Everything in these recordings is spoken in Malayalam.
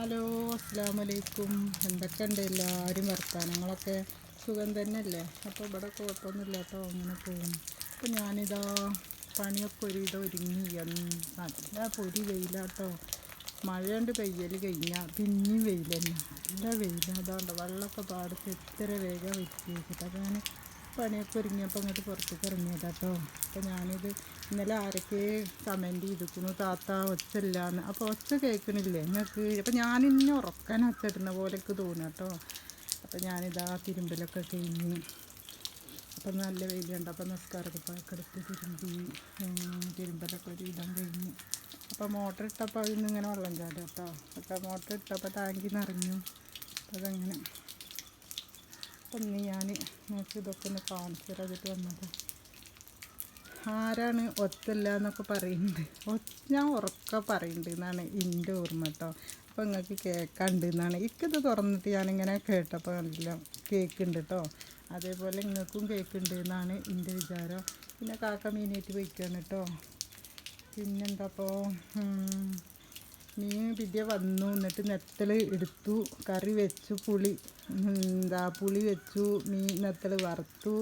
ഹലോ, അസ്സലാമലൈക്കും. എന്തൊക്കെയുണ്ട് എല്ലാവരും വർത്തമാനങ്ങളൊക്കെ? സുഖം തന്നെയല്ലേ? അപ്പോൾ ഇവിടെ കുഴപ്പമൊന്നുമില്ല കേട്ടോ, അങ്ങനെ പോകുന്നു. അപ്പോൾ ഞാനിതാ പണിയൊക്കെ ഒരുവിധം ഒരുങ്ങി. നല്ല പൊരി വെയിലാട്ടോ. മഴ പെയ്യൽ കഴിഞ്ഞാൽ പിന്നെയും വെയിൽ തന്നെ, നല്ല വെയിൽ. അതുകൊണ്ട് വെള്ളമൊക്കെ പാടത്ത് എത്ര വേഗം വെച്ച് വെച്ചിട്ട് അപ്പോൾ ഞാൻ പണിയൊക്കെ ഒരുങ്ങിയപ്പോൾ അങ്ങോട്ട് പുറത്തേക്ക് ഇറങ്ങിയതാട്ടോ. അപ്പോൾ ഞാനിത് ഇന്നലെ ആരൊക്കെ കമൻറ്റ് ചെയ്തിരിക്കുന്നു, താത്ത ഒച്ചയില്ലാന്ന്. അപ്പോൾ ഒച്ച കേൾക്കണില്ലേ നിങ്ങൾക്ക്? അപ്പോൾ ഞാനിന്നെ ഉറക്കാൻ ഒച്ചിടുന്ന പോലെയൊക്കെ തോന്നുക കേട്ടോ. അപ്പോൾ ഞാനിതാ തിരുമ്പലൊക്കെ കഴിഞ്ഞ്, അപ്പം നല്ല വെയിലുണ്ട്. അപ്പോൾ നിസ്കാരക്കുപ്പായൊക്കെ എടുത്ത് തിരുമ്പലൊക്കെ ഒരു ഇടാൻ കഴിഞ്ഞു. അപ്പോൾ മോട്ടർ ഇട്ടപ്പോൾ അതിൽ നിന്ന് ഇങ്ങനെ വെള്ളം ചാടും കേട്ടോ. അപ്പോൾ മോട്ടർ ഇട്ടപ്പോൾ ടാങ്കി നിറഞ്ഞു. അപ്പോൾ അതങ്ങനെ അപ്പം ഇന്ന് ഞാൻ നിങ്ങൾക്ക് ഇതൊക്കെ ഒന്ന് കാണിച്ചു തരാതിട്ട് വന്നത്. ആരാണ് ഒത്തില്ല എന്നൊക്കെ പറയുന്നുണ്ട്? ഞാൻ ഉറക്കെ പറയുന്നുണ്ട് എന്നാണ് എൻ്റെ ഓർമ്മ കേട്ടോ. അപ്പോൾ നിങ്ങൾക്ക് കേൾക്കാണ്ട് എന്നാണ് എനിക്കിത് തുറന്നിട്ട് ഞാനിങ്ങനെ കേട്ടപ്പോൾ എല്ലാം കേൾക്കുന്നുണ്ട് കേട്ടോ. അതേപോലെ നിങ്ങൾക്കും കേൾക്കുന്നുണ്ട് എന്നാണ് എൻ്റെ വിചാരം. പിന്നെ കാക്ക മീനായിട്ട് പോയിക്കാണ് കേട്ടോ. പിന്നെന്താപ്പോൾ മീൻ പിടിയ വന്നു. എന്നിട്ട് നെത്തൽ എടുത്തു, കറി വെച്ചു, പുളി വെച്ചു, നെത്തൽ വറുത്തു.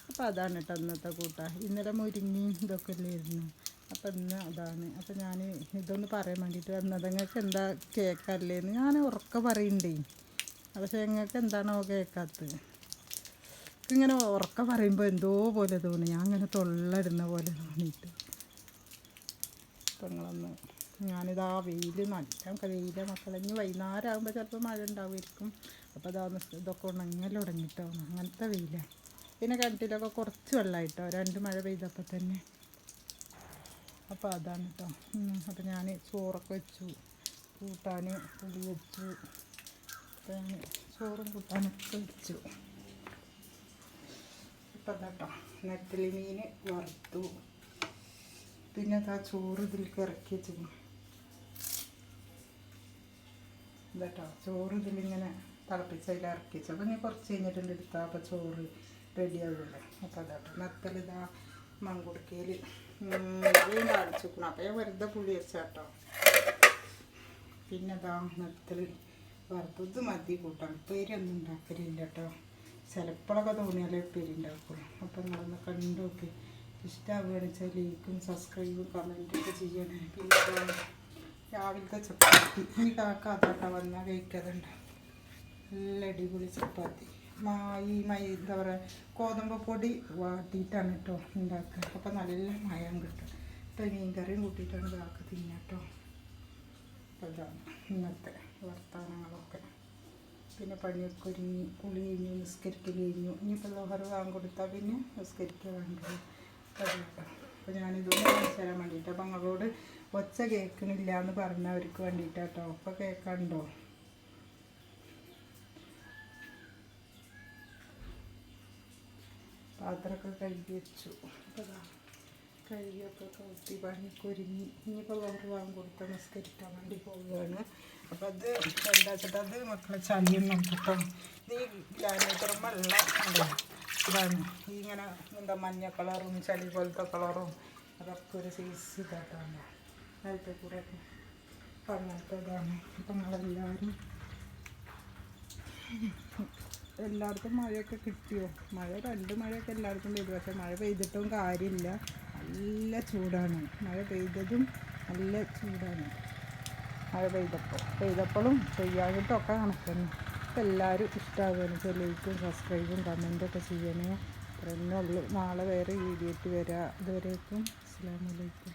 അപ്പോൾ അതാണ് കേട്ടോ ഇന്നത്തെ കൂട്ടാൻ. ഇന്നലെ മുരിങ്ങി ഇതൊക്കെ അല്ലായിരുന്നു. അപ്പോൾ ഇന്ന് അതാണ്. അപ്പോൾ ഞാൻ ഇതൊന്ന് പറയാൻ വേണ്ടിയിട്ട് വന്നത്. നിങ്ങൾക്ക് എന്താ കേൾക്കാല്ലേന്ന് ഞാൻ ഉറക്കെ പറയുന്നുണ്ടേ. പക്ഷേ നിങ്ങൾക്ക് എന്താണോ കേൾക്കാത്തത്? ഇങ്ങനെ ഉറക്കെ പറയുമ്പോൾ എന്തോ പോലെ തോന്നി, ഞാൻ അങ്ങനെ തൊള്ളയിടുന്ന പോലെ തോന്നിയിട്ട്. അപ്പോൾ നിങ്ങളൊന്ന് ഞാനിതാ വെയിൽ നല്ല വെയില മക്കളെ. ഇനി വൈകുന്നേരം ആകുമ്പോൾ ചിലപ്പോൾ മഴ ഉണ്ടാവുമായിരിക്കും. അപ്പോൾ ഇതൊക്കെ ഉണങ്ങൽ തുടങ്ങിയിട്ടാവും, അങ്ങനത്തെ വെയിലാണ്. പിന്നെ കിണറ്റിലൊക്കെ കുറച്ച് വെള്ളമായിട്ടോ, 2 മഴ പെയ്തപ്പോൾ തന്നെ. അപ്പോൾ അതാണ് കേട്ടോ. അപ്പോൾ ഞാൻ ചോറൊക്കെ വെച്ചു, കൂട്ടാൻ പുളി വെച്ചു. അപ്പോൾ ഞാൻ ചോറും കൂട്ടാനൊക്കെ വെച്ചു. ഇപ്പം അതാട്ടോ നെത്തലി മീൻ വറുത്തു. പിന്നെ അതാ ചോറ് ഇതിലേക്ക് ഇറക്കി വെച്ചു. ഇതാട്ടോ ചോറ് ഇതിലിങ്ങനെ തിളപ്പിച്ചതിൽ ഇറക്കി വെച്ചു. അപ്പോൾ ഞാൻ കുറച്ച് കഴിഞ്ഞിട്ടുണ്ട് എടുത്താൽ അപ്പോൾ ചോറ് റെഡി ആവുമല്ലോ. അപ്പോൾ അതാട്ടോ നെത്തലിതാ മൺകുടുക്കയിൽ വീണ്ടും അടിച്ചിക്കണം. അപ്പോൾ ഞാൻ വെറുതെ പുളി വെച്ചാട്ടോ. പിന്നെ അതാ നെത്തൽ വറുത്തത് മതി കൂട്ടാൻ. ഉപ്പേരിയൊന്നും ഉണ്ടാക്കലില്ല കേട്ടോ. ചിലപ്പോഴൊക്കെ തോന്നിയാലേ ഉപ്പേരി ഉണ്ടാക്കുള്ളൂ. അപ്പോൾ നിങ്ങളൊന്ന് കണ്ടു നോക്കി. ഇഷ്ടമാവുകയാണെന്ന് വെച്ചാൽ ലൈക്കും സബ്സ്ക്രൈബും കമൻറ്റൊക്കെ ചെയ്യണേ. പിന്നെ രാവിലത്തെ ചപ്പാത്തി ഈ കാക്ക അതാട്ടോ വന്നാൽ കഴിക്കാറുണ്ട്. നല്ല അടിപൊളി ചപ്പാത്തി. എന്താ പറയുക, ഗോതമ്പ് പൊടി വാട്ടിയിട്ടാണ് കേട്ടോ ഉണ്ടാക്കുക. അപ്പോൾ നല്ല മയം കിട്ടും. അപ്പോൾ മീൻ കറിയും കൂട്ടിയിട്ടാണ് കാക്ക തിന്നട്ടോ. അപ്പോൾ ഇതാണ് ഇന്നത്തെ വർത്തമാനങ്ങളൊക്കെ. പിന്നെ പണിയൊക്കെ ഒരുങ്ങി, കുളി കഴിഞ്ഞു, നിസ്കരിക്കൽ കഴിഞ്ഞു. ഇനിയിപ്പോൾ ലോഹർ വാങ്ങി കൊടുത്താൽ പിന്നെ നിസ്കരിക്കുക വേണ്ടത്. അപ്പോൾ ഞാനിതൊന്ന് കാണിച്ചു തരാൻ വേണ്ടിയിട്ട്. അപ്പോൾ നിങ്ങളോട് ഒച്ച കേൾക്കണില്ല എന്ന് പറഞ്ഞവർക്ക് വേണ്ടിയിട്ടാട്ടോ. അപ്പോൾ കേൾക്കാനുണ്ടോ? പാത്രമൊക്കെ കഴുകി വെച്ചു. അപ്പോൾ കഴുകിയൊക്കെ കൗത്തി പണിയൊക്കെ ഒരുങ്ങി. ഇനിയിപ്പോൾ ലോഹർ വാങ്ങി കൊടുത്താൽ നിസ്കരിക്കാൻ വേണ്ടി പോവുകയാണ്. അപ്പോൾ അത് എന്താ വെച്ചിട്ട് അത് മക്കളെ ചളിയൊന്നും കേട്ടോ. ഈ ഗ്രാനൈറ്ററും വെള്ളം ഉണ്ട്. ഇതാണ് ഇങ്ങനെ എന്താ മഞ്ഞ കളറും ചളി പോലത്തെ കളറും അതൊക്കെ ഒരു സൈസ് ഇതായിട്ടാണ് അതിൻ്റെ കൂടെ. അപ്പം അങ്ങനത്തെ ഇതാണ്. അപ്പം നിങ്ങളെല്ലാവരും എല്ലായിടത്തും മഴയൊക്കെ കിട്ടിയോ? മഴ 2 മഴയൊക്കെ എല്ലായിടത്തും പെയ്തു. പക്ഷേ മഴ പെയ്തിട്ടും കാര്യമില്ല, നല്ല ചൂടാണ്. മഴ പെയ്തതും നല്ല ചൂടാണ്. മഴ പെയ്തപ്പോഴും ചെയ്യാനിട്ടൊക്കെ കണക്കുന്നു. അപ്പോൾ എല്ലാവരും ഇഷ്ടമാകുകയാണ്. ലൈക്കും സബ്സ്ക്രൈബും കമൻറ്റൊക്കെ ചെയ്യണേ. അത്രയേ ഉള്ളൂ. നാളെ വേറെ വീഡിയോ ആയിട്ട് വരാം. ഇതുവരേക്കും അസ്സലാമു അലൈക്കും.